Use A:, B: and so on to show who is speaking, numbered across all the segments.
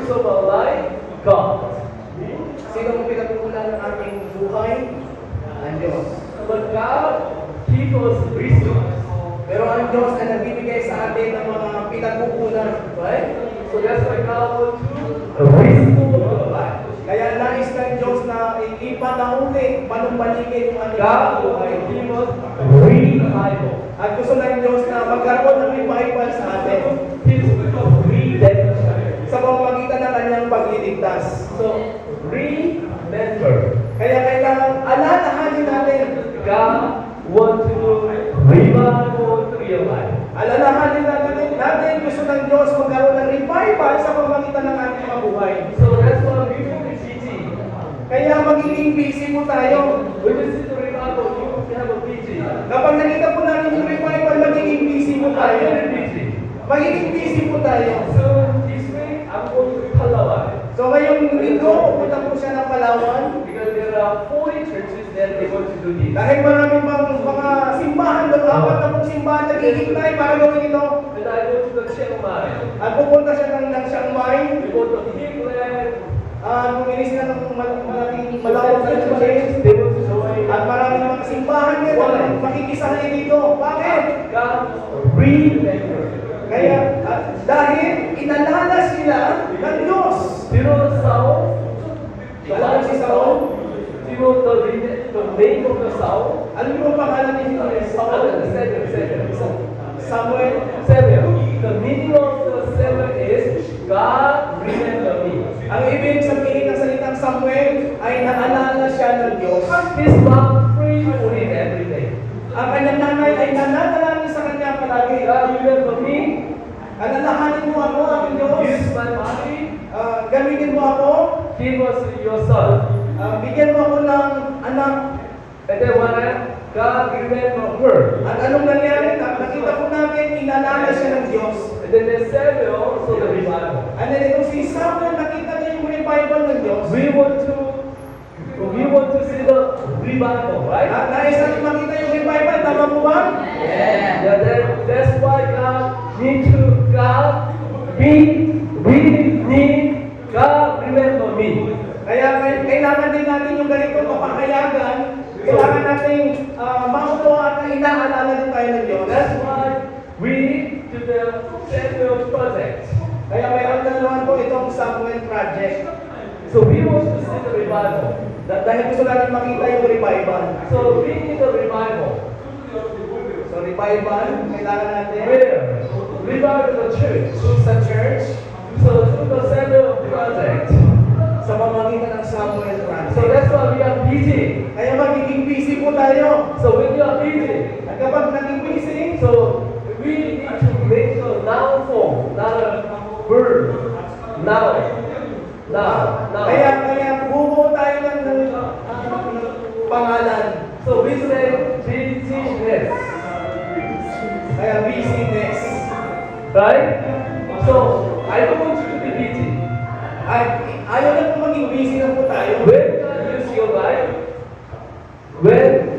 A: of our life? God.
B: Sino ang pinag-uulan ng ating buhay? Ang Diyos.
A: But God gives us wisdom.
B: Pero ang Diyos ay nagbibigay sa atin ng mga pinag-uulan. Right?
A: So that's why God wants to restore our life.
B: Kaya nais ng Diyos na ipanahuli, panumbalikin yung ating
A: God
B: buhay.
A: will give us revival.
B: At gusto ng Diyos na magkaroon ng revival sa atin
A: His redemption.
B: sa pamamagitan ng kanyang pagliligtas.
A: So remember,
B: Kaya kailangan alalahanin natin.
A: God wants to revival through your life.
B: Alalahanin natin gusto ng Diyos magkaroon ng revival sa pamamagitan ng ating mga buhay.
A: So that's why we will be busy.
B: Kaya magiging busy po tayo.
A: When you see the revival, you have a busy.
B: Kapag nakita po natin yung revival, magiging busy po
A: I'm
B: tayo.
A: very busy.
B: Magiging busy po tayo.
A: So this week, I'm going to Palawan.
B: So ngayong linggo, pupunta po siya ng Palawan.
A: Because there are 40 churches that they want to do this.
B: Dahil maraming mga simbahan doon, apat na pong simbahan naghihintay para gawin ito.
A: And I go to the Chiang Mai.
B: At pupunta siya ng Chiang Mai.
A: We go to Himland.
B: Bumili sila ng malaking malawak na churches.
A: They want to join.
B: At maraming mga simbahan din na makikisali dito. Bakit?
A: God, remember.
B: Kaya dahil inalala sila ng Diyos.
A: Do you know the Saul?
B: Alam si Saul?
A: Do you know the name of the Saul?
B: Ano yung pangalan ni Saul? Samuel.
A: Samuel. The meaning of the Samuel is God remember me.
B: Ang ibig sabihin ng salitang Samuel ay naalala siya ng Diyos.
A: His mom prayed for him every day.
B: Ang kanyang nanay ay nananalangin sa kanya palagi.
A: God remember me.
B: Alalahanin mo ako, ang Diyos.
A: Use my body.
B: Gamitin mo ako.
A: Give us your son.
B: Bigyan mo ako ng anak.
A: And then when God remember her.
B: At anong nangyari? Nakita po natin, inalala siya ng Diyos.
A: And then there's Samuel, so the revival.
B: And then itong si Samuel, nakita niya yung revival ng Diyos.
A: We want to see the revival, right?
B: Nais natin makita yung revival, tama po ba?
A: Yeah, that's why we need God remember me.
B: Kaya kailangan din natin yung ganito mapakayagan. Kailangan natin mautuwa at inaalala din tayo ng Diyos.
A: That's why we need to the Samuel project.
B: Kaya mayroon na naman po itong Samuel Project.
A: So we want to see the revival.
B: Dahil gusto natin makita yung revival.
A: So we need the revival.
B: So revival, kailangan natin
A: Where? Revival the church.
B: sa church,
A: So through the Samuel project.
B: sa pamamagitan ng Samuel
A: So
B: Project.
A: that's why we are busy.
B: Kaya magiging busy po tayo.
A: So when you are busy,
B: At kapag naging busy,
A: so we need to make a noun form, not a verb. Noun.
B: kaya bubuo tayo ng pangalan.
A: So we say busyness.
B: Kaya busyness.
A: Right? So I don't want you to be busy.
B: Ay, ayaw na po maging busy na po tayo.
A: When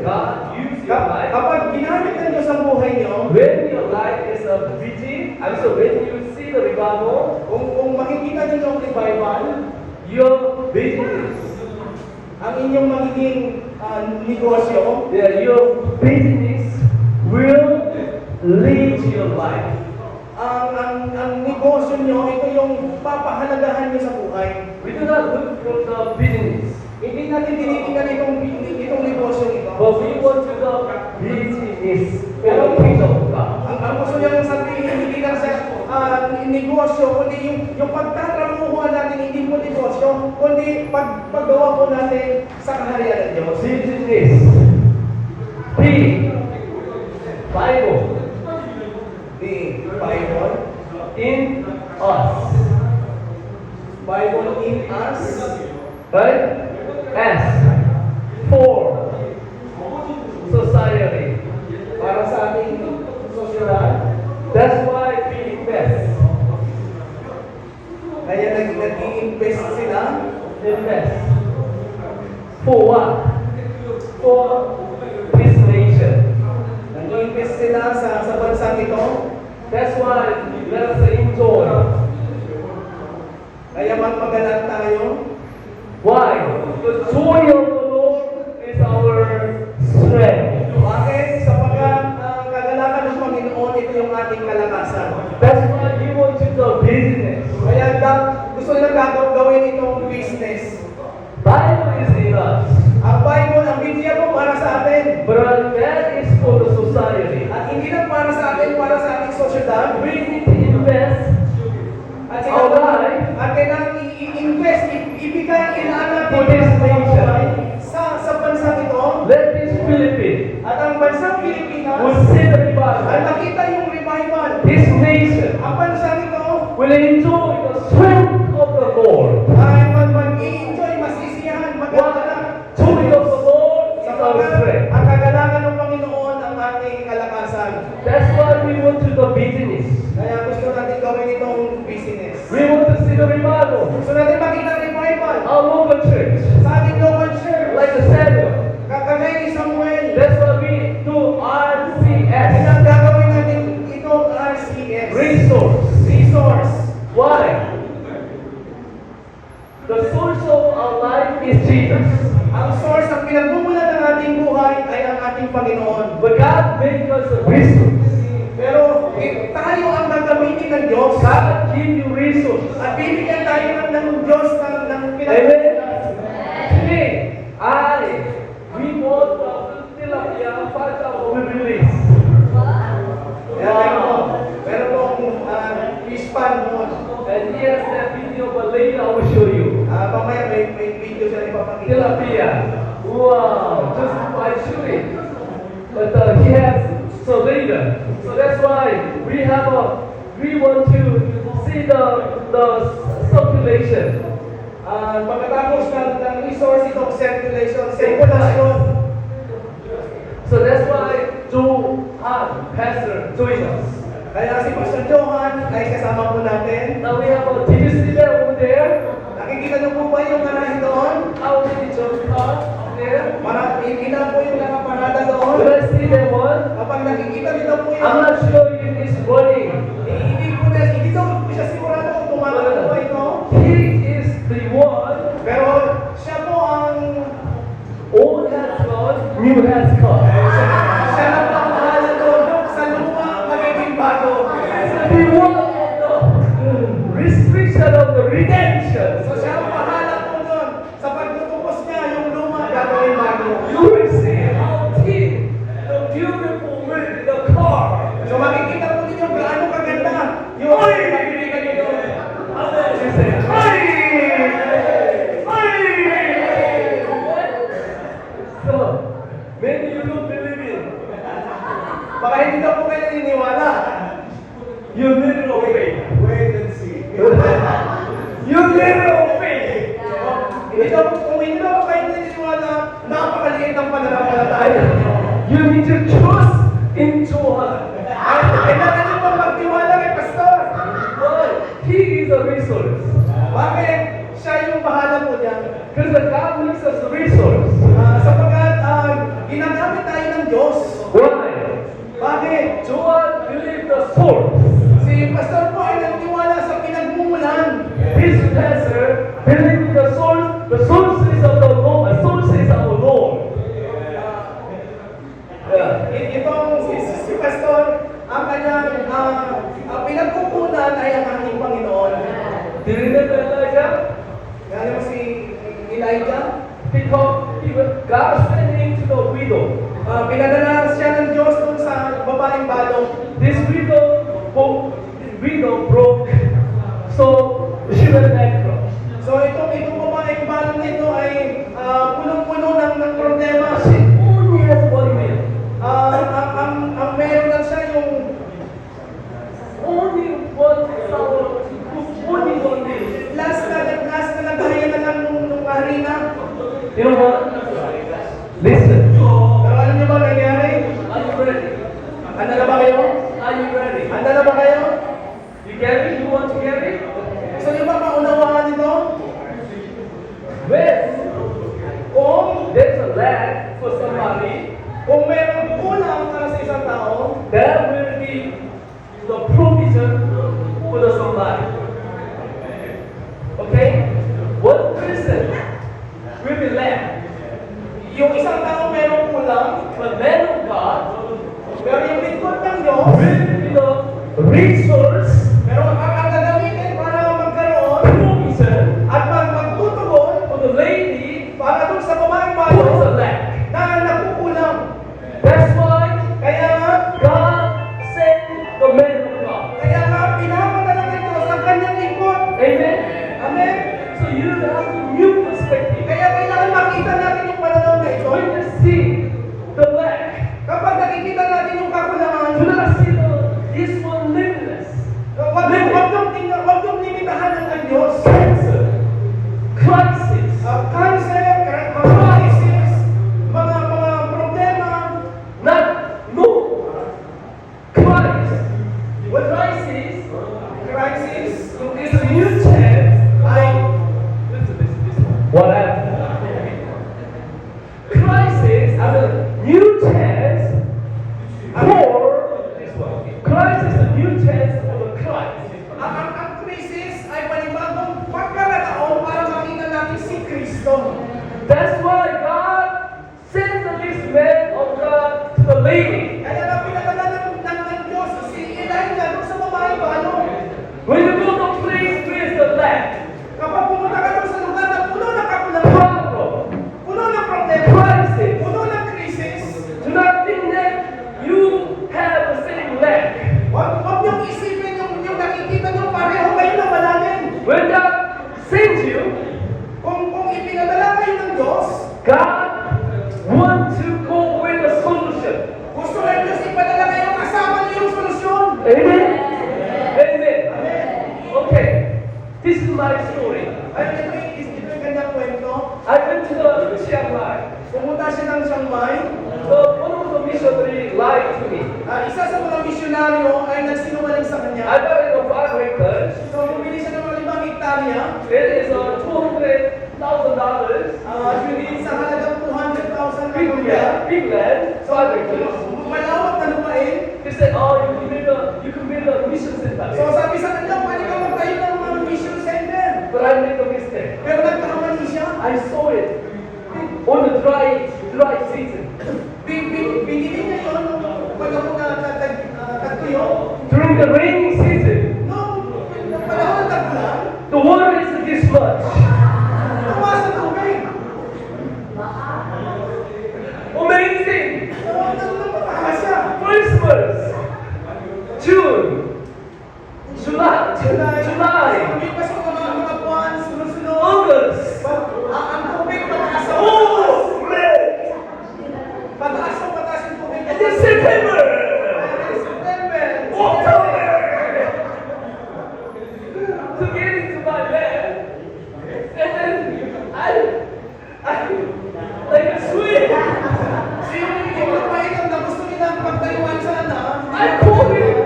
A: God use your life,
B: Kapag ginamit ng Diyos ang buhay niyo,
A: when your life is busy, when you see the revival,
B: kung makikita niyo ang revival,
A: your business,
B: ang inyong magiging negosyo,
A: your business will lead your life.
B: ang negosyo niyo, ito yung papahalagahan niyo sa buhay.
A: We do not look for the business,
B: Hindi natin tinitingnan itong negosyo ito.
A: but we want to the business for the kingdom of God.
B: Ang gusto niya sabihin, hindi lang sa negosyo, kundi yung pagtatrabuhan natin, hindi po negosyo, kundi paggawa po natin sa kaharian ng Diyos.
A: Business. B. Bible.
B: The Bible.
A: In us.
B: Bible in us.
A: Right? S. For. Society.
B: Para sa ating sosyal.
A: That's why we invest.
B: Kaya nag-i-invest sila.
A: Invest. For what? For this nation.
B: Nag-i-invest sila sa bansang ito.
A: That's why let us enjoy.
B: Kaya mapagalan tayo.
A: Why? The joy of the Lord is our strength.
B: Bakit? Sapagkat ang kagalakan ng Panginoon, ito yung ating kalakasan.
A: That's why we want to do business.
B: Kaya gusto nilang gawin itong business.
A: Bible is in us,
B: Ang Bible, ang Biblia po para sa atin.
A: but that is for the society.
B: At hindi lang para sa atin, para sa ating sosyedad.
A: We need to invest
B: At
A: our life
B: at kailangan i-invest, ibigay, ilaan
A: For
B: natin
A: this
B: ang mga
A: nation.
B: buhay sa bansang ito.
A: Let this Philippines
B: At ang bansang Pilipinas
A: will see the
B: ay
A: revival.
B: nakita yung revival.
A: This nation
B: Ang bansang ito
A: will enjoy the strength of the Lord.
B: ay mag-i-enjoy, masisiyahan, maganda.
A: Joy of the Lord is our
B: Sapagkat
A: strength.
B: ang kagalangan ng Panginoon ang ating kalakasan.
A: That's why we want to do business.
B: Kaya gusto natin gawin itong business.
A: We want to see the revival.
B: Gusto natin makita ang revival
A: Our local church,
B: sa ating local church.
A: like the Samuel.
B: Kagaya ni Samuel.
A: That's why we do
B: Kaya
A: RCS.
B: ang gagawin natin itong RCS.
A: Resource.
B: Resource.
A: Why? The source of our life is Jesus.
B: Ang source, ang pinagmumulan ng ating buhay ay ang ating Panginoon.
A: But God made us a resource.
B: Pero tayo ang gagamitin ng Diyos.
A: God give you resource.
B: At bibigyan tayo ng Diyos ng
A: Amen.
B: pinagmumulan.
A: Today, we want the tilapia 5,000 we release.
B: Kaya meron pong fish pan noon.
A: And here's that video, but later I will show you.
B: Mamaya may video sila ipapakita.
A: Tilapia. Wow, just by shooting. But he has so later. So that's why we want to see the circulation.
B: Pagkatapos ng resource itong circulation.
A: So that's why Johan, Pastor, join us.
B: Kaya si Pastor Johan ay kasama po natin.
A: Now we have a did you see that over there?
B: Nakikita niyo po ba yung garahe doon?
A: How many jump cars there?
B: Para ilan po yung nakaparada
A: When
B: doon.
A: I see that one,
B: Kapag nakikita niyo po
A: I'm
B: yun,
A: not sure if it's running.
B: hindi daw po siya sigurado kung tumatakbo po ito.
A: He is the one.
B: Pero siya po ang
A: Old has gone, new has come.
B: siya na po ang bahala doon sa luma magiging bago.
A: The one of the restriction of the redemption.
B: So siya ang bahala po doon sa pagtutupos niya yung luma gagawin bago.
A: You will see how thin the beautiful women in the car.
B: So makikita po ninyo gaano kaganda yung pagpilikan niyo doon.
A: She said, "Hey! Hey!" So, maybe you don't believe it.
B: Baka hindi daw po kayo naniniwala.
A: You little faith.
B: Wait and see.
A: You little faith.
B: Hindi daw, kung hindi daw po kayo naniniwala, napakaliit ang pananampalataya.
A: You need to trust in Johan.
B: Ay, kailangan niyo pang magtiwala kay Pastor.
A: Why? He is a resource.
B: Bakit? Siya yung bahala po dyan.
A: Because the God makes us a resource.
B: Sapagkat ginagamit tayo ng Diyos.
A: Why?
B: Bakit?
A: Johan believed the source.
B: Si Pastor po ay nagtiwala sa pinagmumulan.
A: His pastor believed the source. The source is of the Lord. The source is our Lord. Yeah.
B: Itong si Pastor, ang kanyang pinagkukunan ay ang ating Panginoon.
A: Do you remember Elijah?
B: Alam mo si Elijah?
A: God sent him to the widow.
B: Pinadala siya ng Diyos dun sa babaeng balong.
A: This widow broke, so she went bankrupt.
B: So itong babaeng balong nito ay punong-puno ng problema.
A: She only has 1 million.
B: Ang meron lang siya yung
A: Only 1,000. Only 1 million.
B: last na nagkaya na lang nung harina.
A: You know what? Listen.
B: Pero alam niyo ba nangyari?
A: Are you ready?
B: Handa na ba kayo?
A: Are you ready?
B: Handa na ba kayo?
A: You get it? You want to get it?
B: Gusto niyo ba maunawaan ito?
A: When
B: Kung
A: there's a lack for somebody,
B: kung meron kulang para sa isang tao,
A: there will be the provision for the somebody. Okay?
B: Yung isang tao merong kulang,
A: but man of God
B: pero yung lingkod ng Diyos,
A: with the resource,
B: pero ang gagamitin para magkaroon
A: provision
B: at magtutugon
A: for the lady
B: para doon sa babaeng
A: who is
B: bayo
A: a lack.
B: na nakukulang.
A: That's why
B: Kaya nga,
A: God sent the man of God.
B: pinapadala ng Diyos ang kanyang lingkod.
A: Amen.
B: Amen?
A: So you have a new perspective.
B: Kaya kailangan makita natin yung pananaw na ito.
A: When you see the lack,
B: Kapag nakikita natin yung kakulangan,
A: do not see this one limitless.
B: huwag yung limitahan ng Diyos.
A: Cancer, crisis,
B: Cancer, crisis, mga problema,
A: not no crisis. Crisis is a new chance. Listen, this one. What happened? Crisis is a new chance for this one. Crisis is a new chance for the Christ.
B: ang krisis ay panibagong pagkakataon para makita natin si Kristo.
A: That's why God sent this man of God to the lady.
B: Kaya nga pinadala ng Diyos si Elijah doon sa babae paano?
A: When you go to a place where is the lack,
B: Kapag pumunta ka doon sa lugar na puno ng kakulangan,
A: problem,
B: puno ng problema,
A: crisis,
B: puno ng krisis,
A: do not think that you have the same lack.
B: huwag niyong isipin yung nakikita niyo pareho kayo na malalim.
A: When God sends you,
B: Kung ipinadala kayo ng Diyos,
A: God wants to go with a solution.
B: gusto ng Diyos ipadala kayo kasama niyo yung solusyon.
A: Amen? Amen.
B: Amen.
A: Okay, this is my story.
B: Ay, ito yung kanyang kwento.
A: I went to the Chiang Mai.
B: Pumunta siya ng Chiang Mai.
A: One of the missionaries lied to me.
B: Isa sa mga misyonaryo ay nagsinungaling sa
A: I
B: kanya.
A: got in a 5 acres.
B: So, bumili siya ng mga 5 hektarya.
A: It is $200,000.
B: Yun sa halagang 200,000 na
A: Big
B: lugar.
A: land, big land, 5 acres.
B: Malawak na lupain.
A: He said, oh, you can build a mission center.
B: So, sabi sa kanya, pwede ka magtayo ng mga mission center.
A: But I made a mistake.
B: Pero nagkamali siya.
A: I saw it on the dry season.
B: Binili niya yun nung pag ako tagtuyo.
A: During the rainy season,
B: Nung panahon ng tagpulan,
A: the water is this much.
B: tumaas ang tubig.
A: Amazing!
B: Napakakas siya.
A: Christmas, June, July,
B: Lumipas ko mga buwan, sunod-sunod.
A: August.
B: Ang tubig pataas ang
A: Oh, man!
B: pataas ang pataas yung tubig.
A: And then September,
B: September.
A: October, to get into my land, and then I like a swim.
B: Yung lupain ang gusto nilang pagtayuan sana.
A: I called him,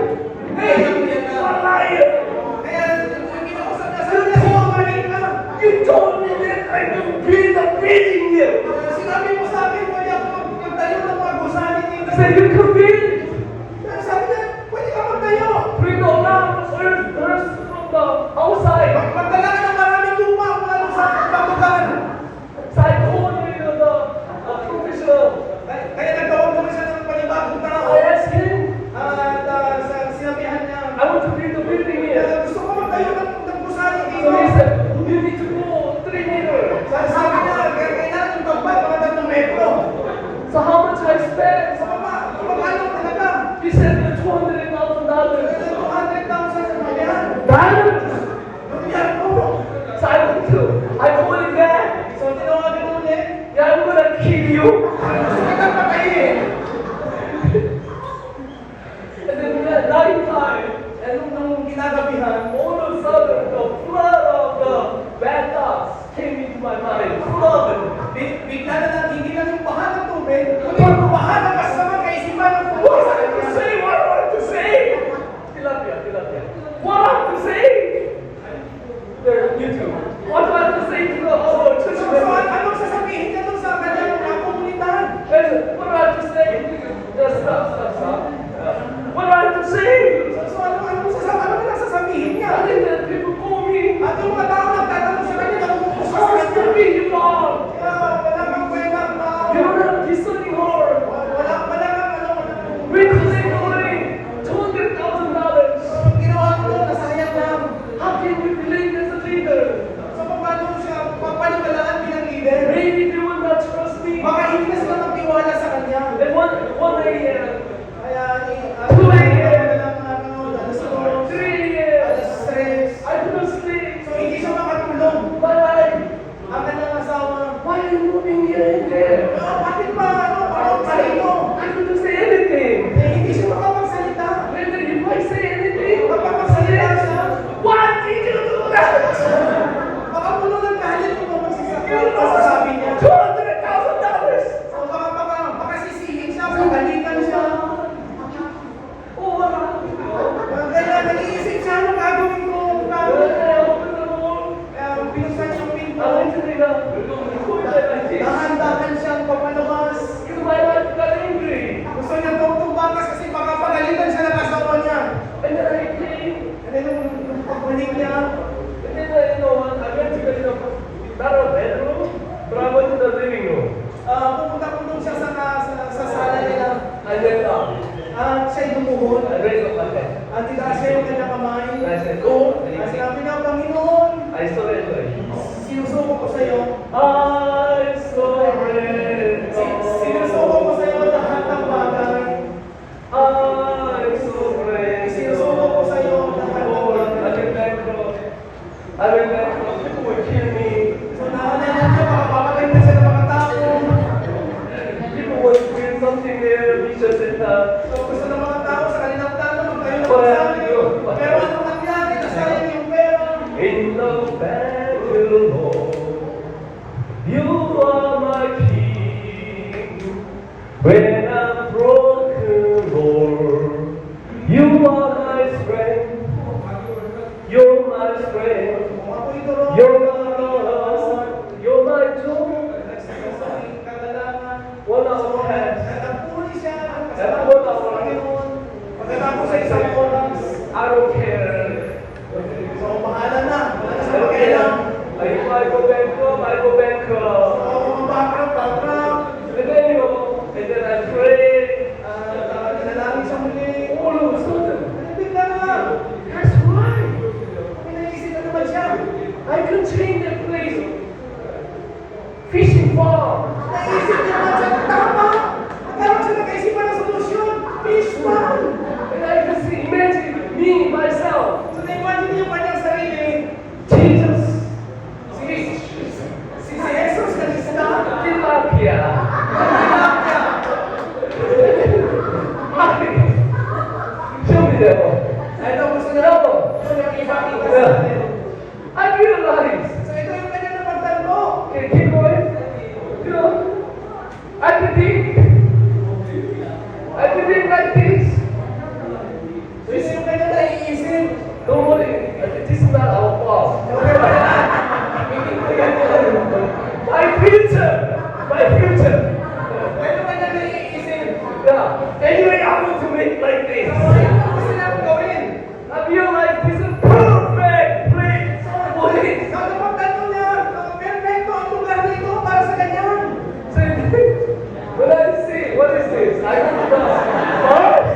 A: hey, you're a liar.
B: Kaya yung kinausap niya, sabi niya, sinungaling ka.
A: You told me that I could build a building here.
B: Sinabi mo sa akin, pwede ako magtayo ng mga gusanin dito.
A: I said, you can build it.
B: Sabi niya, pwede ka magtayo.
A: Bring the earth from the outside.
B: Magdala ka ng maraming lupa mula doon sa bakugan.
A: So I called the professional.
B: Kaya nagtawag naman siya ng panibagong tao.
A: I asked him,
B: At sinabihan niya,
A: I want to build a building here.
B: gusto ko magtayo ng gusani
A: So
B: dito.
A: he said, you need to go 3 meters.
B: Sabi niya, kailangan yung tagbay, mga 3 metro.
A: So how much I spent?
B: Sa baba, kumagano talaga.
A: He said $200,000.
B: Kaya 200,000 sa pagyan.
A: Dollars?
B: Yan po.
A: So I called him back.
B: So, tinawagan mo ulit.
A: Yeah, I'm gonna kill you.
B: Gusto kita patayin.
A: And then at night time,
B: Eh, nung kinagabihan,
A: all of a sudden, the flood of the bad thoughts came into my mind. Flood.
B: bigla na lang, hindi lang yung baha ng tubig, kundi yung baha ng kasama kaisipan ng
A: What
B: pumunta
A: do
B: sa
A: I have to
B: kanya.
A: say? What do I have to say? Tilapia. What do I have to say? There, YouTube. What do I have to say to the church
B: So,
A: members?
B: anong sasabihin niya dun sa kanyang komunidad?
A: What do I have to say? Stop. What do I have to say?
B: So, ano na sasabihin niya?
A: I think that people call me.
B: At yung mga tao nagtatanong sa kanya, namumukos sa
A: How
B: kanya.
A: stupid you are.
B: Kaya, wala kang kwenta, tao.
A: You don't leader.
B: So, paano siya papaniwalaan bilang leader?
A: Maybe they will not trust me.
B: Baka hindi na sila magtiwala sa kanya.
A: And one a.m.,
B: Kaya,
A: 2 a.m.,
B: alas 2,
A: 3 a.m.,
B: alas 3.
A: I couldn't sleep.
B: So, hindi siya makatulog.
A: My wife,
B: Ang kanyang asawa.
A: why are you moving here and there?
B: Bakit ba, parang salino?
A: I couldn't say anything.
B: Hindi siya makapagsalita.
A: And then if I say anything,
B: Kapag magsalita siya,
A: why did you do that?
B: baka puno ng galit kung masasabi niya.
A: $200,000.
B: So, baka sisihin siya, pagalitan siya.
A: Oh, wala.
B: Kaya nag-iisip siya, ano gagawin ko?
A: When I opened the door,
B: Kaya binuksan yung pinto.
A: I went to the because
B: Dahan-dahan siyang papalabas.
A: my wife got angry.
B: Gusto niya tumakas kasi baka pagalitan siya ng asawa niya.
A: And then I came,
B: And then, nung pagbalik niya,
A: and then I went to not a bedroom, but I went to the living room.
B: pupunta po doon siya sa sala nila.
A: I went up.
B: At siya'y lumuhod.
A: I raised up my head.
B: At titaas siya yung kanyang kamay.
A: And I said, Lord,
B: At sinabi niya, Panginoon,
A: I surrender.
B: sinusuko ko sa iyo.
A: I surrender.
B: Sinusuko ko sa iyo lahat ng bagay.
A: I surrender.
B: Sinusuko ko sa iyo lahat ng
A: Lord, I
B: bagay.
A: went bankrupt. I went bankrupt. People would kill me.
B: So nahanan niya, makapapatay na siya ng mga tao.
A: People would bring something there, Misha said,
B: So gusto ng mga tao sa kanilang plano, magtayo ng pagsabi. Pero anong nangyari? Nasayang yung pera.
A: in the battle, Lord, you are my king. When I'm broken, Lord, you are my strength. You're my strength.
B: Kung ako ito ron,
A: You're my Lord. You're my joy.
B: sa aking kagalangan.
A: One of the hands.
B: Nagpuli siya kasama sa Panginoon. Pagkatapos sa isang oras,
A: I don't care.
B: so bahala na. Wala na
A: I
B: sa
A: don't
B: pakialam.
A: care. If I go bankrupt, I go bankrupt.
B: So bankrupt.
A: And then and then I pray.
B: Nanalangin siya muli.
A: All of a sudden,
B: Bigla na nga.
A: that's right.
B: May naisip na naman siya.
A: I can change that place. Fishing farm.
B: Naisip niya naman siya. Tama. Nagkaroon siya nag-isipan ng solusyon. Fish man.
A: And I can see, imagine me, myself,
B: So na-imagine niya yung kanyang sarili.
A: Jesus,
B: Si Jesus na lista.
A: tilapia. Show me that one.
B: Ito gusto niya. Gusto niya ipakita sa atin.
A: I realize,
B: So ito yung kanyang napagtanto.
A: okay, keep going. You know, I can think like this.
B: So ito yung kanyang naiisip.
A: Don't worry, this is not our fault.
B: Okay ba yan? Hindi ko yan yun.
A: My future, my future.
B: Ito kanyang naiisip.
A: Yeah. Anyway, I want to make like this.
B: So ito ang gusto niya gawin.
A: I feel like this is perfect place for this.
B: Sa napagtanto niya, perfecto ang lugar nito para sa ganyan.
A: So when I see, what is this? I go to the Mars.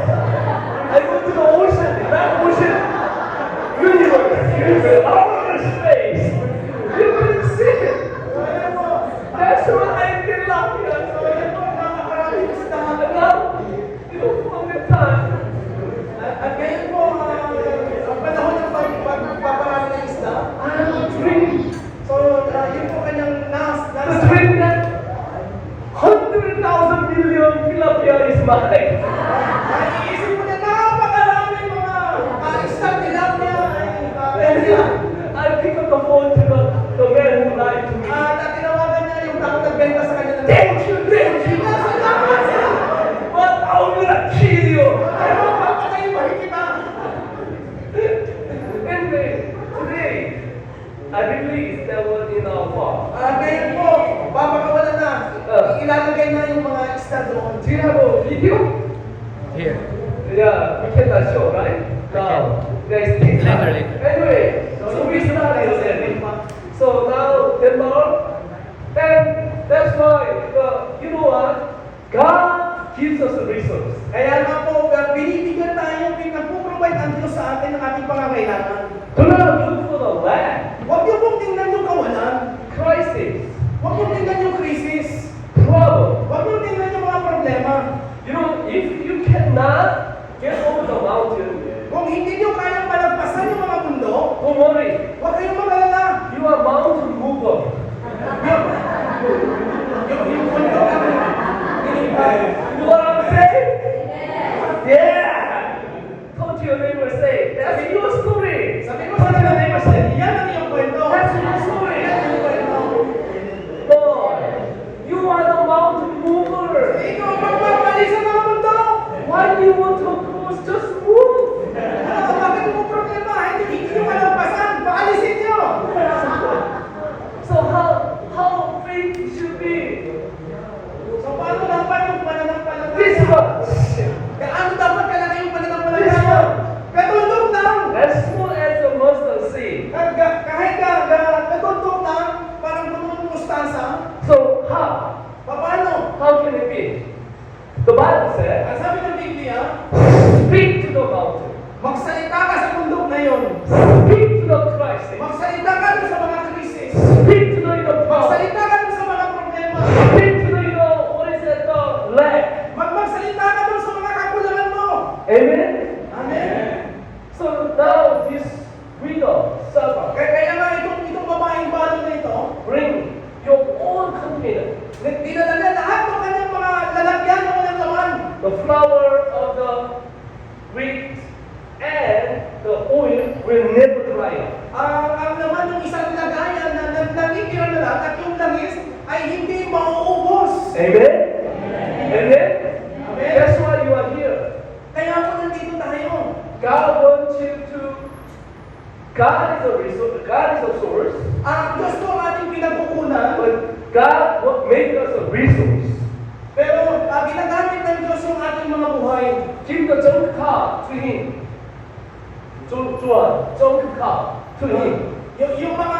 A: I go to the ocean. That ocean, universe, outer space. You can see it.
B: So ayan po.
A: That's what I feel like.
B: So ayan po, napakaraming listahan.
A: And now, from the time,
B: At ngayon po, ang panahon ng pagpaparami ng isda.
A: I dream.
B: So, yun po kanyang
A: The dream that 100,000 million tilapia is mine.
B: naiisip mo na napakaraming mga isda tilapia ay
A: And I pick up the phone to the man who lied to me.
B: at tinawagan niya yung taong nagbenta sa kanya ng
A: Thank you.
B: Salamat sila!
A: But I'm gonna kill you.
B: Pero papatayin mo kita!
A: Anyway, today, I released that one in our farm.
B: Ngayon po, papakawalan na. Ilalagay na yung mga isda doon.
A: Do you have a video?
C: Here.
A: Yeah, we cannot show, right? Now, guys, take time.
C: Later.
A: Anyway, so we started already. So now, Denmark, and that's why, you know what? God gives us a resource.
B: Kaya nga po, binibigyan tayo, pinag-provide ang Diyos sa atin ng ating pangangailangan.
A: Do not look for the land.
B: Huwag Libya,
A: speak to the mountain.
B: magsalita ka sa bundok na yon.
A: Speak to the crisis.
B: Magsalita ka dun sa mga krisis.
A: Speak to the problem.
B: Magsalita ka dun sa mga problema.
A: Speak to the, what is it, the lack.
B: Magsalita ka dun sa mga kakulangan mo.
A: Amen?
B: Amen.
A: So now this widow, servant,
B: Kaya nga itong babaeng balo na ito,
A: bring your own container.
B: dinala niya lahat ng kanyang mga lalagyan ng kanyang laman.
A: The flour of the wheat and the oil will never dry up.
B: Ang laman ng isang lagayan na nagtitira na lahat at yung langis ay hindi mauubos.
A: Amen? Amen?
B: Amen.
A: That's why you are here.
B: Kaya po nandito tayo.
A: God wants you to, God is a resource, God is a source,
B: Ang Diyos po ang ating pinagkukunan,
A: but God will make us a resource.
B: pero ginagamit ng Diyos yung ating mga buhay.
A: Give the junk car to him. Junk car to him.
B: Yung mga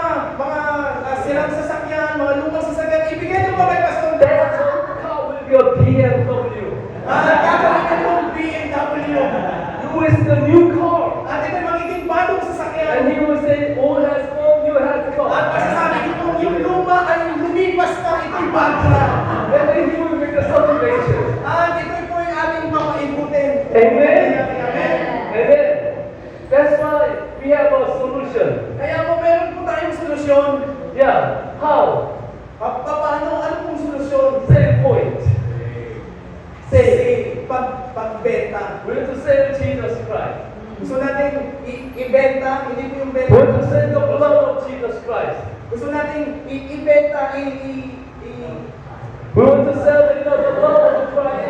B: sirang sasakyan, mga lumang sasakyan, ibigay niyo po kay Pastor
A: That
B: Dad.
A: junk car will be a BMW.
B: Gagawin niyo yung BMW.
A: You is the new car.
B: At ito magiging bagong
A: And
B: sasakyan.
A: he will say, old has gone, new has
B: At
A: come.
B: masasabi niyo po, yung luma ay lumipas na, ito'y bago na.
A: And then he will make a celebration.
B: At ito'y po yung ating mga ikutin.
A: Amen?
B: Amen.
A: Amen. That's why we have a solution.
B: Kaya po meron po tayong solusyon.
A: Yeah. How?
B: Paano? Ano pong solusyon?
A: Same point. Same.
B: Pagbenta.
A: We have to sell Jesus Christ.
B: Gusto natin ibenta, hindi po yung
A: We
B: benta.
A: have to sell the blood of Jesus Christ.
B: Gusto natin ibenta,
A: We want to sell the blood of Christ.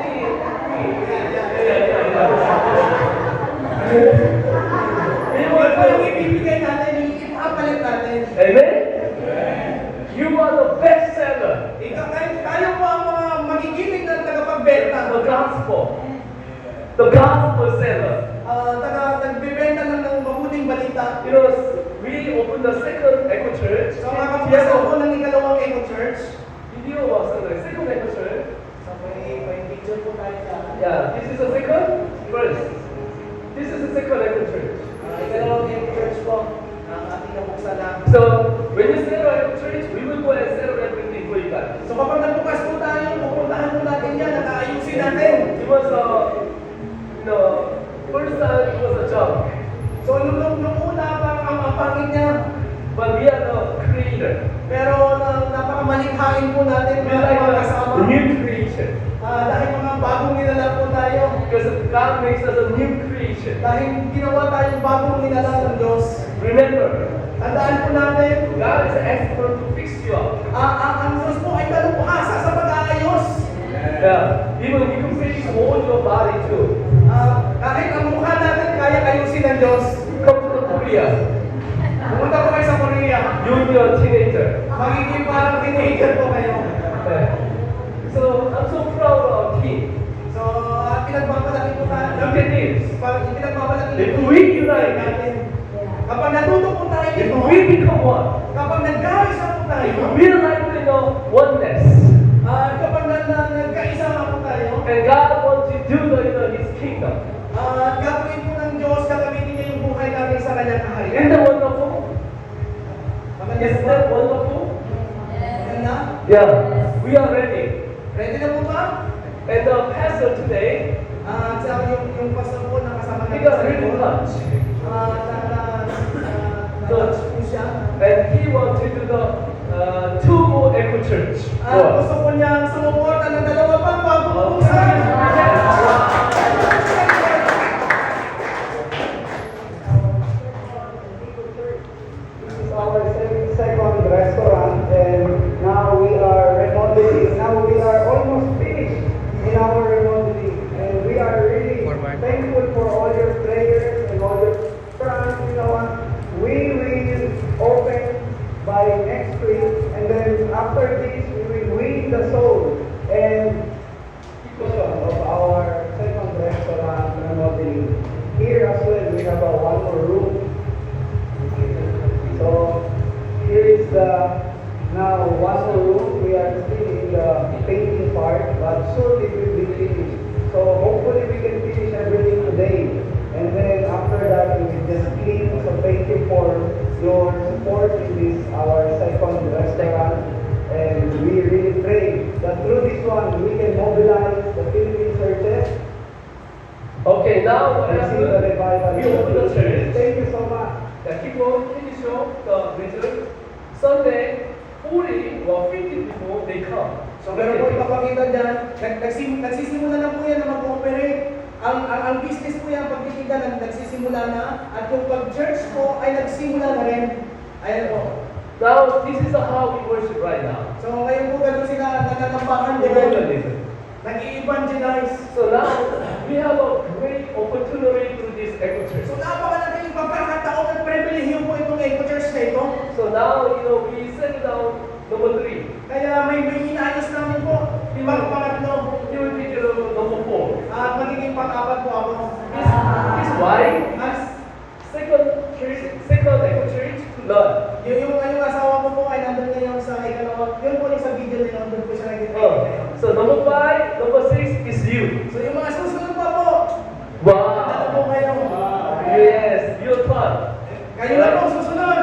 A: We
B: Ito
A: want
B: yung
A: to-
B: ibibigay natin, ipapalit natin.
A: Amen? You are the best seller.
B: Tayo po ang mga magigiling na tagapagbenta.
A: The gospel. The gospel seller.
B: Nagbibenta ng mabuting balita.
A: You know, we opened the second Echo Church.
B: So mga kapasok po ng ikalawang Echo Church.
A: Video was the second Echo Church.
B: So may picture po tayo sa
A: Yeah, this is the second. First. This is the second Echo Church.
B: ikalawang Echo Church po. Ang ating nabuksan na.
A: So when you sell Echo Church, we will go and sell everything for you guys.
B: So kapag nagbukas po tayo, pupuntahan po natin yan, nakaayusin natin.
A: It was first time it was a job,
B: So nung una ang pangit niya,
A: but we are the creator.
B: pero napakamalikhain po natin
A: We
B: mga
A: are like
B: kasama.
A: the new creation
B: Dahil mga bagong nilalang po tayo.
A: because God makes us a new creation.
B: Dahil ginawa tayong bagong nilalang ng Diyos.
A: Remember,
B: Tandaan po natin,
A: God is expert to fix you up.
B: ang Diyos po ay talumpasa sa pag-aayos.
A: Yeah, even you can fix all your body too.
B: Kahit ang mukha natin kaya ayusin ng Diyos.
A: Come to Korea.
B: Pumunta po kayo sa Korea.
A: You'll be a teenager.
B: Magiging parang teenager po kayo.
A: Yeah. So I'm so proud of our team.
B: So, pinagbabalaki po tayo.
A: Look at this.
B: Pinagbabalaki
A: If
B: po
A: we unite,
B: natin. Kapag natuto po tayo
A: if
B: dito,
A: we become one,
B: kapag nagkaisa po tayo,
A: if we like to know oneness,
B: kapag nagkaisa po tayo,
A: and God wants to do His kingdom,
B: gagawin po ng Diyos, gagamitin niya yung buhay natin sa kanyang kaharian.
A: isn't that wonderful?
B: Maganda
A: Isn't
B: po
A: that
B: ba?
A: wonderful?
B: Maganda?
A: Yeah, we are ready.
B: Ready na po ba?
A: And the pastor today,
B: Sa yung pastor po na kasama
A: he
B: natin
A: got
B: sa
A: really
B: likod.
A: touched.
B: Na-touch po siya.
A: And he wants to do the two more Echo Church.
B: Gusto po niyang sumuporta ng dalawa pang bagong utusan.
C: This is our second restaurant, and now we are remodeling. Now we are almost finished in our remodeling, and we are really thankful for all your prayers and all your prayers. You know what? We will open by next week, and then after this, we will win the soul and of our second restaurant remodeling. Here as well, we have one more room. So here is now one more room. We are still in the painting part, but soon it will be finished. So hopefully we can finish your support in this our second restaurant. And we really pray that through this one we can mobilize the Philippine churches.
A: Okay, now what
C: And see the
A: happened?
C: revival.
A: We open the church.
C: Thank you so much.
A: Keep on finish off the result. Sunday, 40 or 50 people, they come.
B: So meron po ipapakita dyan, nagsisimula na po yan na mag-operate. Ang business po yan, pagtitinda, nagsisimula na. At yung pag-church po ay nagsimula na rin. Ayan po.
A: Now, this is how we worship right now.
B: So ngayon po ganun sila nananampakan din.
A: Evangelism.
B: Nag-i-evangelize.
A: So now, we have a great opportunity through this Echo Church.
B: So napakalaking pagkakataon at pribilehiyo po itong Eco Church na ito.
A: So now, we settle down number 3.
B: Kaya may inaayos namin po. Pangatlo.
A: You will be the number 4.
B: At magiging pang-apat po ako.
A: This why
B: As
A: second Echo Church to learn.
B: yung asawa ko po ay nandun ngayon sa ikalawa. Yun po yung sa video nila, nandun po siya naging
A: So number 5, number 6 is you.
B: So yung mga susunod pa po, ano po
A: Wow.
B: kayo?
A: Yes, your turn.
B: Kayo na po susunod.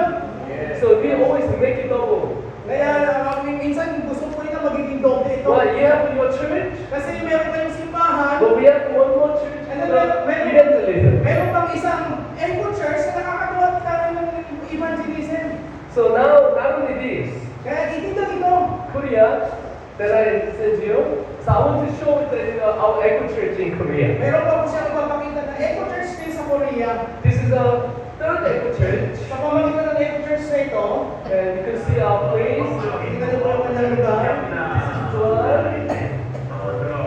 A: So we always make it double.
B: Kaya minsan gusto po nila magiging doble ito.
A: Well, you have your church,
B: Kasi meron kayong simbahan,
A: but we have one more church.
B: and then
A: Evangelism.
B: meron pang isang Eco Church na nakakagawa tayo ng evangelism.
A: So now, not only this,
B: Kaya itindang ito.
A: Korea, that I sent you. So I want to show our Echo Church in Korea.
B: Meron pa po siyang ipapakita na Eco Church din sa Korea.
A: This is the third Echo Church,
B: Sa pamamagitan ng Eco Church na ito,
A: and you can see our place.
B: tingnan niyo po yung kanyang lugar.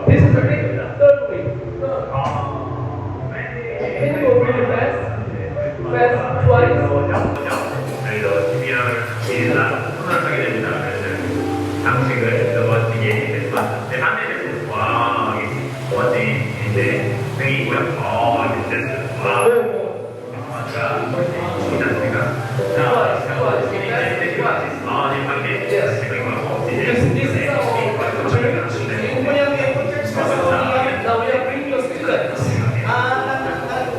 A: This is the big third week. Can you go really fast? Fast twice.
D: 저희도 TV를 손을 하게 됩니다. 장식을 더 멋지게 했습니다. 네, 반대는 와, 멋진데 등이고요. 이제 와, 맞아. 괜찮습니까? 자, 네, 반대.
A: This is our Echo Church.
B: Yung po yung Eco Church na sa Korea,
A: Now we are bringing your students.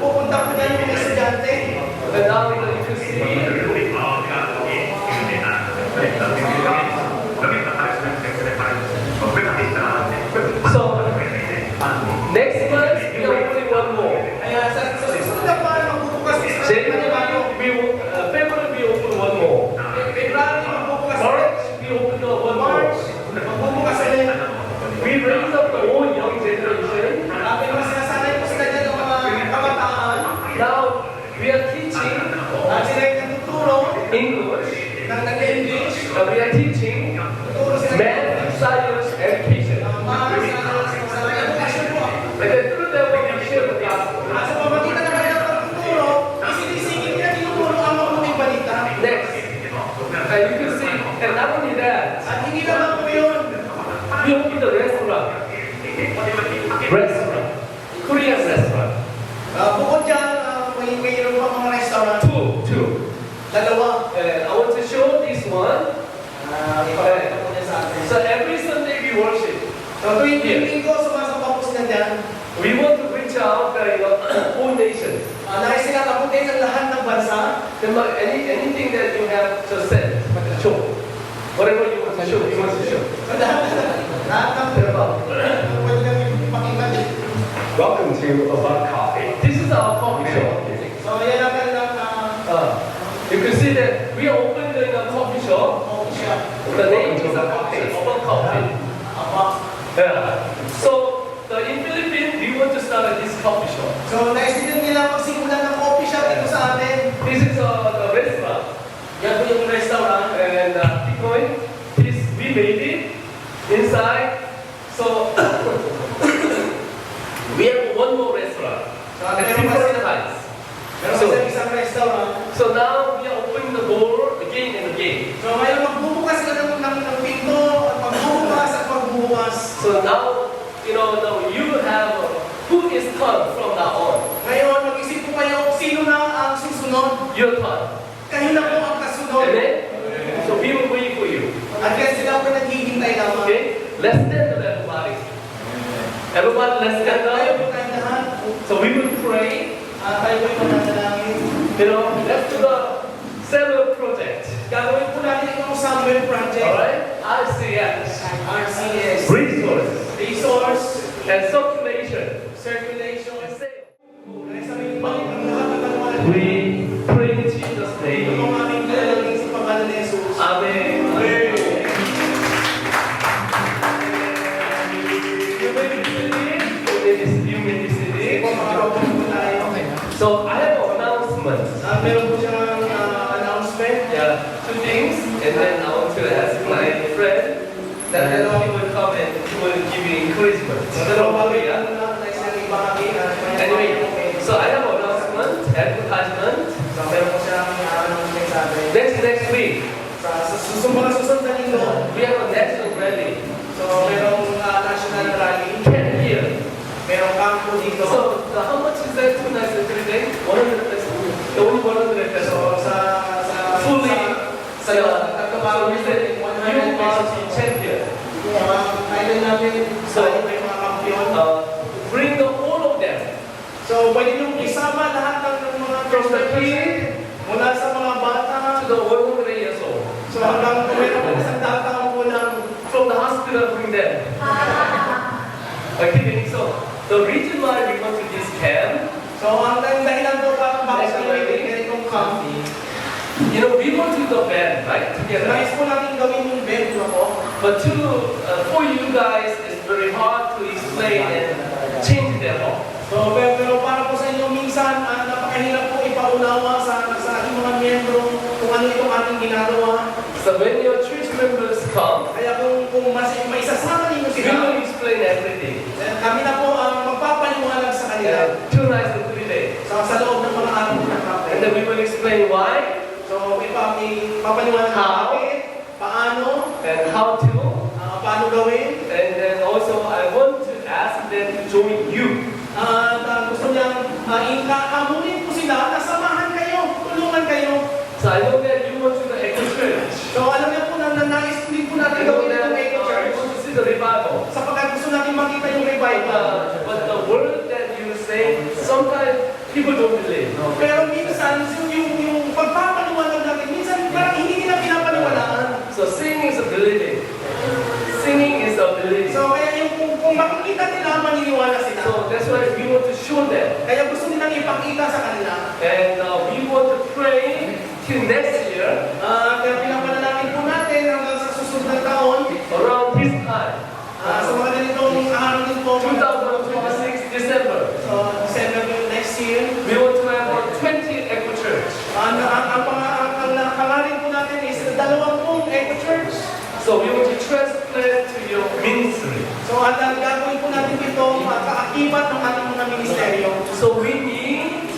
B: pupunta po dyan yung mga estudyante.
A: And now you can see. So next month we are opening one more.
B: Kaya sa susunod na buwan, magbubukas po sa
A: February we open one more.
B: February, magbubukas
A: March we open one more.
B: March, magbubukas ulit.
A: We raise up the whole young generation.
B: Grabe naman sinasanay po sila dyan ng mga kabataan.
A: Now we are teaching
B: At sila yung nagtuturo
A: English.
B: ng nag-English.
A: We are teaching
B: Tuturo sila
A: math, science, education.
B: sa edukasyon po.
A: And then through that we share the gospel.
B: At sa pamagitan ng kanilang pagtuturo, isinisingit nila tinuturo ang mabuting balita.
A: Next, and you can see, and not only that,
B: At hindi naman po yun.
A: we open the restaurant. Restaurant. Korean restaurant.
B: Bukod dyan, may mayroon pa mga restaurant.
A: Two.
B: Dalawa.
A: And I want to show this one.
B: Ipapakita po niya sa atin.
A: So every Sunday we worship.
B: So tuwing linggo, sumasamba po sila dyan.
A: We want to reach out the whole nation.
B: Nais silang abutin ang lahat ng bansa.
A: Anything that you have to send, show. Whatever you want to show, you want to show.
B: So lahat ng pwede lang ipakita din.
D: Welcome to Above Coffee.
A: This is our coffee shop.
B: So yan ang kanilang
A: You can see that we are opening a coffee shop.
B: coffee shop.
A: The name is Open Coffee. Yeah. So in Philippines, we want to start this coffee shop.
B: So naisitin nila magsimula ng coffee shop dito sa atin.
A: This is the restaurant.
B: Yan po yung restaurant.
A: And keep going. This we made it inside. So we have one more restaurant.
B: So
A: At
B: meron
A: different
B: kasi
A: times.
B: meron kasi isang restaurant.
A: So now we are opening the door again and again.
B: So ngayon magbubukas sila ng pinto at magbubukas at magbubukas.
A: So now now you have who is come from now on.
B: Ngayon mag-isip po kayo sino na ang susunod.
A: Your turn.
B: Kayo na po ang kasunod.
A: Amen. So we will wait for you.
B: At kaya sila po naghihintay lamang.
A: Okay. Let's stand up, everybody. Everybody, let's stand
B: Kayo
A: up.
B: po tayong lahat.
A: So we will pray.
B: Tayo po yung mananalangin.
A: Let's do the 7
B: summer project.
A: Alright? RCS.
B: RCS.
A: Resource.
B: Resource.
A: And circulation.
B: Circulation.
A: And sale.
B: Kaya sabi ni Panginoon, ang lahat ng katawan ng
A: We pray in Jesus'
B: ito
A: name.
B: ang aming dalangin sa pangalan ni Jesus.
A: Amen.
B: Amen.
A: You may be seated. You may be seated.
B: Ito mga kapatid po tayo.
A: So I have an announcement.
B: Meron po siyang announcement.
A: Yeah, two things, and then I want to ask my friend that he will come and he will give you encouragement.
B: Dalawang bagay
A: Yeah.
B: na nais natin ibahagi.
A: Anyway, so I have an announcement, advertisement.
B: So meron po siyang announcement sa atin.
A: Next week,
B: Sa mga susunod na linggo,
A: we have a national rally.
B: so merong national rally.
A: 10 here.
B: Merong kampo dito.
A: So how much is that 2 nights and 3 days? 100 pesos. Only 100 pesos.
B: So
A: Fully.
B: sa
A: So we said you are the champion.
B: idol natin,
A: So,
B: so may mga kampiyon.
A: Bring the all of them.
B: So pwede niyong isama lahat ng mga
A: From the
B: members
A: kid
B: mula sa mga bata.
A: to the 100 years old.
B: So hanggang kung meron po isang taong po lang.
A: From the hospital, bring them. Okay, so the reason why we want to this camp,
B: So ang dahilan po bakit kami may ganitong camp,
A: you know, we want to do the band, right, together.
B: nais po natin gawin yung band po.
A: But for you guys, it's very hard to explain and change them all.
B: So pero para po sa inyo minsan, napakahirap po ipaunawa sa ating mga miyembro kung ano itong ating ginagawa.
A: So when your church members come,
B: Kaya kung maisasama ninyo
A: we
B: sila,
A: will explain everything.
B: kami na po ang magpapaliwanag sa kanila
A: Yeah, 2 nights and 3 days.
B: sa loob ng mga araw ng kape.
A: And then we will explain why
B: So ipapaliwanag
A: How?
B: natin paano,
A: and how to.
B: paano gawin.
A: And then also I want to ask them to join you.
B: At gusto niyang hamunin po sila na samahan kayo, tulungan kayo.
A: So I know that you want to the Echo Church.
B: So alam niyo po na nais din po
A: I
B: natin
A: know
B: gawin
A: that
B: itong Echo
A: you
B: Church.
A: want to see the revival.
B: Sapagkat gusto natin makita yung revival.
A: But the word that you say, sometimes people don't believe.
B: Pero minsan, yung pagpapaliwanag natin, minsan parang hindi nila pinapaliwanagan.
A: So singing is a believing. Singing is a believing.
B: So kaya yung kung makikita nila, maniniwala sila.
A: So that's why we want to show them.
B: Kaya gusto nilang ipakita sa kanila.
A: And we want to pray till next year,
B: Kaya pinapanalangin po natin hanggang sa susunod na taon,
A: around this time,
B: sa mga ganitong araw din po,
A: 2026 December.
B: So, December next year,
A: We want to have 20 Echo Church.
B: ang pangalan po natin is 20 Echo Church.
A: So we want to transplant to your ministry.
B: So, at ang gagawin po natin dito, kaakibat ng ating mga ministeryo.
A: So we need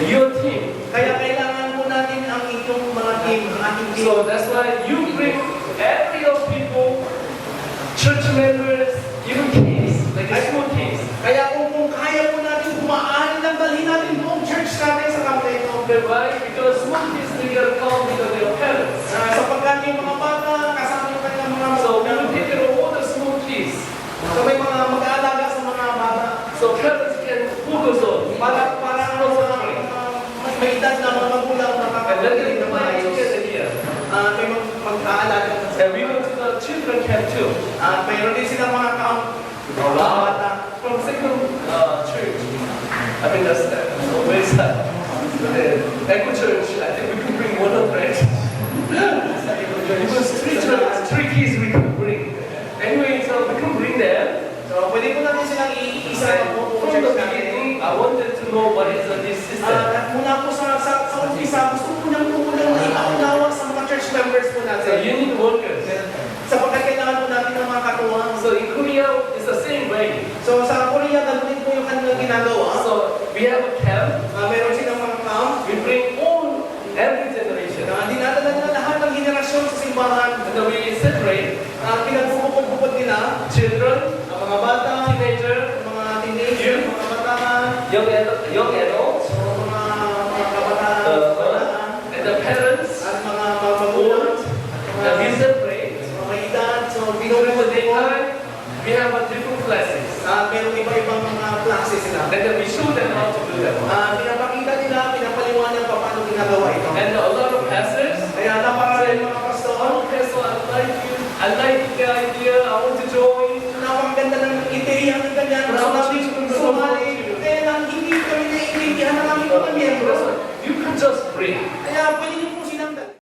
A: your team.
B: Kaya kailangan po natin ang inyong mga team, ang ating team.
A: So that's why you bring every of people, church members, even kids, like small kids.
B: Kaya kung kaya po natin kumaan ng dalhin natin buong church natin sa kampo ito.
A: Okay, why? Because small kids they gotta come because they are parents.
B: Sapagkat yung mga bata, kasama yung kanilang mga
A: So we will
B: magulang.
A: take care of all the small kids.
B: So may mga mag-aalaga sa mga bata.
A: So parents can focus on
B: Para may edad na mga magulang na
A: and let them
B: makakalimutan na
A: play
B: maayos.
A: together here.
B: May mag-aalaga sa
A: And we go to the children camp too.
B: mayroon din silang mga mga bata.
A: From second church. I mean that's very sad. Echo Church, I think we can bring 100. Because 3 kids we can bring. Anyway, so we can bring them.
B: So pwede po natin silang iisa
A: And
B: po
A: from the beginning, I wanted to know what is this system.
B: At mula po sa umpisa, gusto po nang ipaunawa sa mga church members po
A: So
B: natin.
A: you need workers.
B: Sapagkat kailangan po natin ng mga katuwang.
A: So in Korea, it's the same way.
B: So sa Korea, ganun din po yung kanilang ginagawa.
A: So we have a camp.
B: Meron silang mga camp.
A: We bring all every generation.
B: Dinadala nila lahat ng henerasyon sa simbahan.
A: And then we separate
B: Pinagbubukod nila
A: children,
B: ang mga bata,
A: teenager,
B: mga teenager, mga kabataan,
A: young adults,
B: so mga kabataan,
A: and the parents,
B: at mga magulang,
A: and we separate.
B: mga edad. So
A: During the
B: binubukod po.
A: daytime, we have a different classes.
B: Meron iba-ibang mga klase sila.
A: And then we show them how to do them.
B: Pinapakita nila, pinapaliwanag pa paano ginagawa ito.
A: And a lot of pastors,
B: Kaya napakarami mga pastor,
A: idea, I want to join.
B: Napakaganda ng ideya ng ganyan. Gusto namin sumali. Kaya lang hindi kami naiintindihan ng aming mga miyembro.
A: You can just pray.
B: Kaya pwede niyo